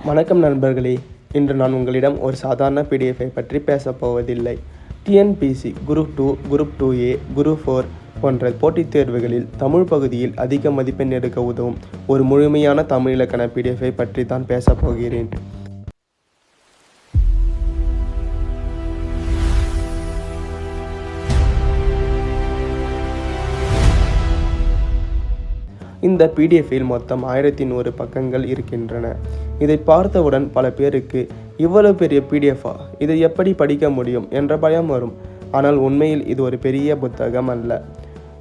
வணக்கம் நண்பர்களே, இன்று நான் உங்களிடம் ஒரு சாதாரண பிடிஎஃப்பை பற்றி பேசப் போவதில்லை. TNPSC group 2, group 2A, group 4 போன்ற போட்டித் தேர்வுகளில் தமிழ் பகுதியில் அதிக மதிப்பெண் எடுக்க உதவும் ஒரு முழுமையான தமிழ் இலக்கண பிடிஎஃப்பை பற்றி தான் பேசப் போகிறேன். இந்த பிடிஎஃப்பில் மொத்தம் 1100 பக்கங்கள் இருக்கின்றன. இதை பார்த்தவுடன் பல பேருக்கு இவ்வளவு பெரிய பிடிஎஃப்பா, இதை எப்படி படிக்க முடியும் என்ற பயம் வரும். ஆனால் உண்மையில் இது ஒரு பெரிய புத்தகம் அல்ல.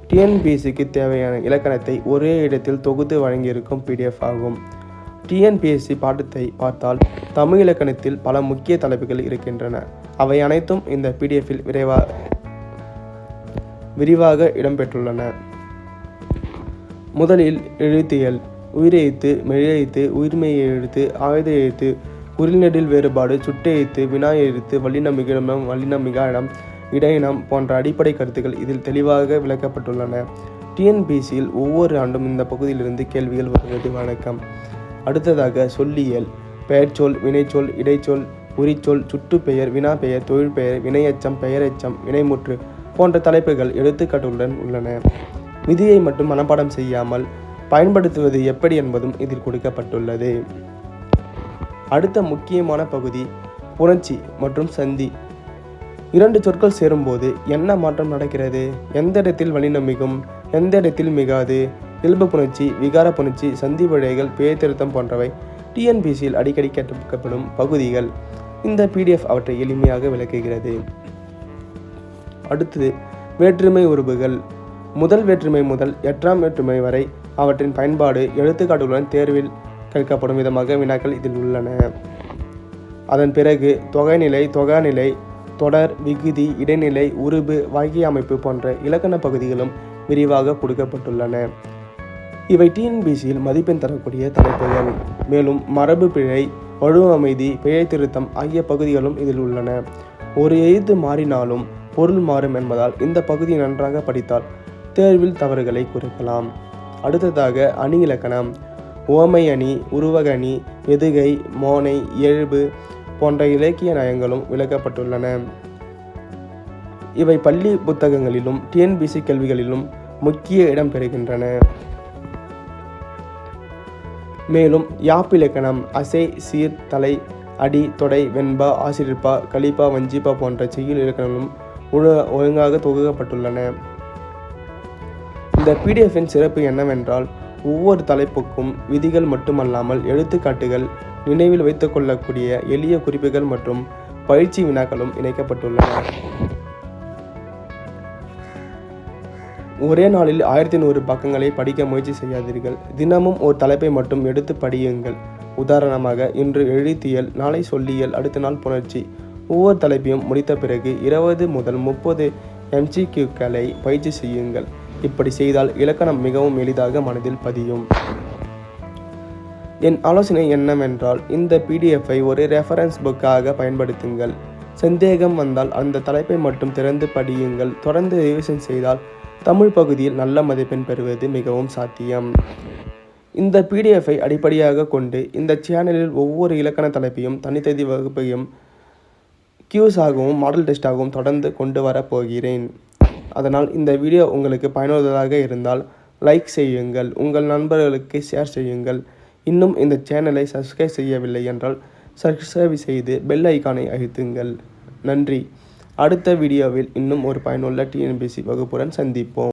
டிஎன்பிஎஸ்சிக்கு தேவையான இலக்கணத்தை ஒரே இடத்தில் தொகுத்து வழங்கியிருக்கும் பிடிஎஃப் ஆகும். டிஎன்பிஎஸ்சி பாடத்தை பார்த்தால் தமிழ் இலக்கணத்தில் பல முக்கிய தலைப்புகள் இருக்கின்றன. அவை அனைத்தும் இந்த பிடிஎஃப்பில் விரிவாக இடம்பெற்றுள்ளன. முதலில் எழுத்தியல், உயிரெழுத்து, மெய்யெழுத்து, உயிர்மெய் எழுத்து, ஆயுத எழுத்து, குறில்நெடில் வேறுபாடு, சுட்டெழுத்து, வினா எழுத்து, வல்லினம் மிகுதினம், வல்லினம் மிகாயினம், இடையினம் போன்ற அடிப்படை கருத்துக்கள் இதில் தெளிவாக விளக்கப்பட்டுள்ளன. டிஎன்பிஎஸ்சியில் ஒவ்வொரு ஆண்டும் இந்த பகுதியிலிருந்து கேள்விகள் வருவது வழக்கம். அடுத்ததாக சொல்லியல், பெயர்ச்சொல், வினைச்சொல், இடைச்சொல், உரிச்சொல், சுட்டுப்பெயர், வினாப்பெயர், தொழிற்பெயர், வினையெச்சம், பெயரெச்சம், வினைமுற்று போன்ற தலைப்புகள் எடுத்துக்காட்டுடன் உள்ளன. விதியை மட்டும் மனப்பாடம் செய்யாமல் பயன்படுத்துவது எப்படி என்பதும் இதில் கொடுக்கப்பட்டுள்ளது. அடுத்த முக்கியமான பகுதி புணர்ச்சி மற்றும் சந்தி. இரண்டு சொற்கள் சேரும்போது என்ன மாற்றம் நடக்கிறது, எந்த இடத்தில் வல்லினம் மிகும், எந்த இடத்தில் மிகாது, இயல்பு புணர்ச்சி, விகார புணர்ச்சி, சந்தி பிழைகள், பெயர் திருத்தம் போன்றவை டிஎன்பிஎஸ்சியில் அடிக்கடி கேட்கப்படும் பகுதிகள். இந்த பிடிஎஃப் அவற்றை எளிமையாக விளக்குகிறது. அடுத்தது வேற்றுமை உருபுகள். முதல் வேற்றுமை முதல் 8ஆம் வேற்றுமை வரை அவற்றின் பயன்பாடு எழுத்துக்காட்டுகளுடன் தேர்வில் கேட்கப்படும் விதமாக வினாக்கள் இதில் உள்ளன. அதன் பிறகு தொகைநிலை, தொகாநிலை, தொடர், விகுதி, இடைநிலை, உருபு, வாக்கிய அமைப்பு போன்ற இலக்கண பகுதிகளும் விரிவாக கொடுக்கப்பட்டுள்ளன. இவை டிஎன்பிஎஸ்சியில் மதிப்பெண் தரக்கூடிய தலைப்புகள். மேலும் மரபு பிழை, வழுவமைதி, பெயர் திருத்தம் ஆகிய பகுதிகளும் இதில் உள்ளன. ஒரு எழுத்து மாறினாலும் பொருள் மாறும் என்பதால் இந்த பகுதியை நன்றாக படித்தால் தேர்வில் தவறுகளை குறைக்கலாம். அடுத்ததாக அணி இலக்கணம். உவமை அணி, உருவக அணி, எதுகை, மோனை, இயல்பு போன்ற இலக்கிய நயங்களும் விளக்கப்பட்டுள்ளன. இவை பள்ளி புத்தகங்களிலும் டிஎன்பிஎஸ்சி கேள்விகளிலும் முக்கிய இடம் பெறுகின்றன. மேலும் யாப்பிலக்கணம், அசை, சீர், தலை, அடி, தொடை, வெண்பா, ஆசிரியப்பா, கலிப்பா, வஞ்சிப்பா போன்ற செய்யுள் இலக்கணங்களும் ஒழுங்காக தொகுக்கப்பட்டுள்ளன. இந்த பிடிஎஃப்பின் சிறப்பு என்னவென்றால் ஒவ்வொரு தலைப்புக்கும் விதிகள் மட்டுமல்லாமல் எழுத்துக்காட்டுகள், நினைவில் வைத்துக் கொள்ளக்கூடிய எளிய குறிப்புகள் மற்றும் பயிற்சி வினாக்களும் இணைக்கப்பட்டுள்ளன. ஒரே நாளில் 1100 பக்கங்களை படிக்க முயற்சி செய்யாதீர்கள். தினமும் ஒரு தலைப்பை மட்டும் எடுத்து படியுங்கள். உதாரணமாக இன்று எழுத்தியல், நாளை சொல்லியல், அடுத்த நாள் புணர்ச்சி. ஒவ்வொரு தலைப்பையும் முடித்த பிறகு 20 முதல் 30 MCQக்களை பயிற்சி செய்யுங்கள். இப்படி செய்தால் இலக்கணம் மிகவும் எளிதாக மனதில் பதியும். என் ஆலோசனை என்னவென்றால் இந்த பிடிஎஃப்பை ஒரு ரெஃபரன்ஸ் புக்காக பயன்படுத்துங்கள். சந்தேகம் வந்தால் அந்த தலைப்பை மட்டும் திறந்து படியுங்கள். தொடர்ந்து ரிவிஷன் செய்தால் தமிழ் பகுதியில் நல்ல மதிப்பெண் பெறுவது மிகவும் சாத்தியம். இந்த பிடிஎஃப்பை அடிப்படையாக கொண்டு இந்த சேனலில் ஒவ்வொரு இலக்கண தலைப்பையும் தனித்தனி வகுப்பையும் கியூஸாகவும் மாடல் டெஸ்டாகவும் தொடர்ந்து கொண்டு வரப்போகிறேன். அதனால் இந்த வீடியோ உங்களுக்கு பயனுள்ளதாக இருந்தால் லைக் செய்யுங்கள், உங்கள் நண்பர்களுக்கு ஷேர் செய்யுங்கள். இன்னும் இந்த சேனலை சப்ஸ்கிரைப் செய்யவில்லை என்றால் சப்ஸ்கிரைப் செய்து பெல் ஐக்கானை அழுத்துங்கள். நன்றி. அடுத்த வீடியோவில் இன்னும் ஒரு பயனுள்ள டிஎன்பிஎஸ்சி வகுப்புடன் சந்திப்போம்.